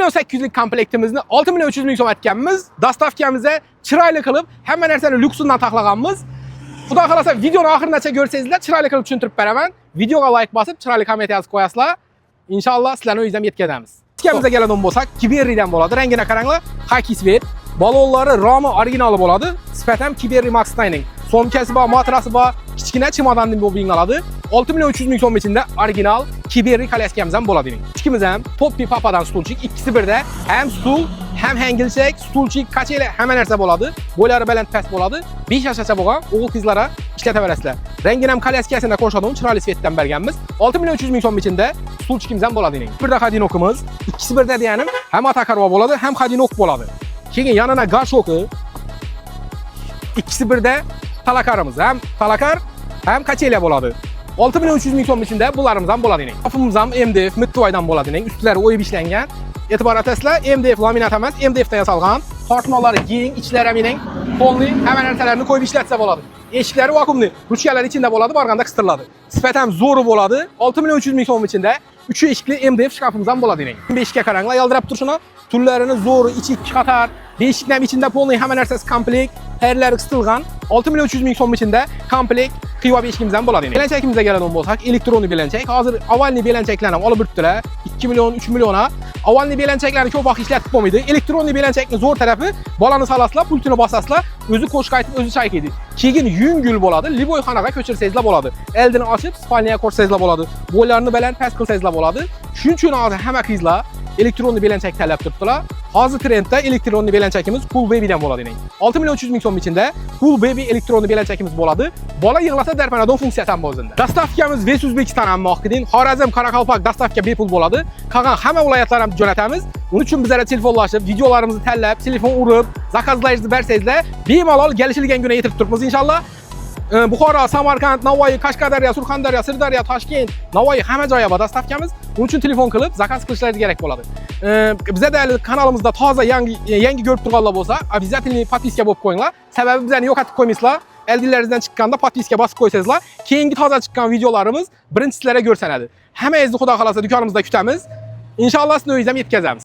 1.800'lük komplektimizni 6.300.000 so'm etganmiz. Dastavkamizga chiroyli qilib, hamma narsani lyuksundan taxlaganmiz. Xudo xolasa videoni oxirigacha ko'rsangizlar, chiroyli qilib tushuntirib beraman. Videoga like bosib, chiroyli komment yozib qo'yasizlar. Inshaalloh sizlarni o'zingizga yetkazamiz. Dastavkamizga keladigan bo'lsak, Kiberry'dan bo'ladi. Rangini qaranglar, xaki svet. Balonlari Rama originali bo'ladi. Sifat ham Kiberry Max 9ning. So'mkasi bor, matrasi bor, kichkina chemodandan bo'lib yingiladi. 6.300.000 so'm ichida original Kiberry kolyaskamiz ham bo'ladi. Ikkimiz ham Poppy Papadan stulchik, ikkisi birda ham stul, ham hangilchak, stulchik, kacheli hamma narsa bo'ladi. Bo'ylari baland past bo'ladi. 5 yoshgacha bo'lgan o'g'il qizlara ishlataverasizlar. Rangini ham kolyaskasida qo'shadigan chiroyli svetdan berganmiz. 6.300.000 so'm ichida stulchikimiz ham bo'ladi. Birda xadinokimiz, ikkisi birda deganim ham atakarva bo'ladi, ham xadinok bo'ladi. Keyin yanına gashoki, ikkisi birda talakarimiz, ham talakar, ham kacheli bo'ladi. 6.300.000 so'm ichida bularimiz ham bo'ladi. Qafimiz ham MDF Mittoydan bo'ladi. Ustlari o'yib ishlangan. E'tibor etasizlar, MDF laminat emas, MDFdan yasalgan. Tortmalari keng, ichlari ham polli, hamma narsalarni qo'yib ishlatsa bo'ladi. Eshiklari vakuumli, ruchkalari ichida bo'ladi, borganda qistirladi. Sifat ham zo'ri bo'ladi. 6.300.000 so'm ichida 3 eshikli MDF shkafimiz ham bo'ladi. Beshikka qaranglar, yaldirab turishini, tullarini zo'ri, ichi qator, beshikning ichida polli hamma narsasi komplekt, tayyorlari qistilgan. 6.300.000 so'm ichida komplekt qiyo beshikimiz ham bo'ladi. Belanchakimizga keladigan bo'lsak, elektronli belanchak. Hozir avvalni belanchaklarni olib o'tdilar. 2 million, 3 milliona. Avvalni belanchaklarni ko'p vaqt ishlatib bo'lmaydi. Elektronli belanchakning zo'r tarafi, bolani solasizlar, pultini bosasizlar, o'zi qo'shiq aytib, o'zi chayqaydi. Keyin yengil bo'ladi, liboy xonaga ko'chirsangizlar bo'ladi. Eldini ochib, spalniyaga ko'rsangizlar bo'ladi. Bo'ylarini baland past qilsangizlar bo'ladi. Shuning uchun hozir hamma qizlar elektronli belanchak tanlab turibdilar. Hozir trendda elektronli belanchakimiz Cool Baby'dan bo'ladi. 6.300.000 so'm ichida Cool Baby elektronli belanchakimiz bo'ladi. Bola yig'lasa darpanadon funksiyasi ham bor o'zida. Dastavkamiz Ves O'zbekiston ham maqdin. Xorazm, Qoraqalpoq dastavka bepul bo'ladi. Qolgan hamma viloyatlar ham jo'natamiz. Uning uchun bizlarga telefonlashib, videolarimizni tanlab, telefon urib, zakazlaringizni bersangizlar, bemalol kelishilgan kuniga yetirib turibmiz inshaalloh. Buxoro, Samarqand, Navoiy, Qashqadaryo, Surxondaryo, Sirdaryo, Toshkent, Navoiy hamma joyga bor dastavkamiz. Uning uchun telefon qilib, zakaz qilishlaringiz kerak bo'ladi. Bizda kanalimizda toza yangi ko'rib turganlar bo'lsa, обязательно подписка bo'lib qo'yinglar. Sababi bizlarni yo'qotib qo'ymaysizlar. Eldinglaringizdan chiqqanda podpiska bosib qo'ysangizlar, keyingi toza chiqqan videolarimiz birinchi sizlarga ko'rsanadi. Hammangizni xudo xolasa do'konimizda kutamiz. Inshaalloh sizni o'yingizga yetkazamiz.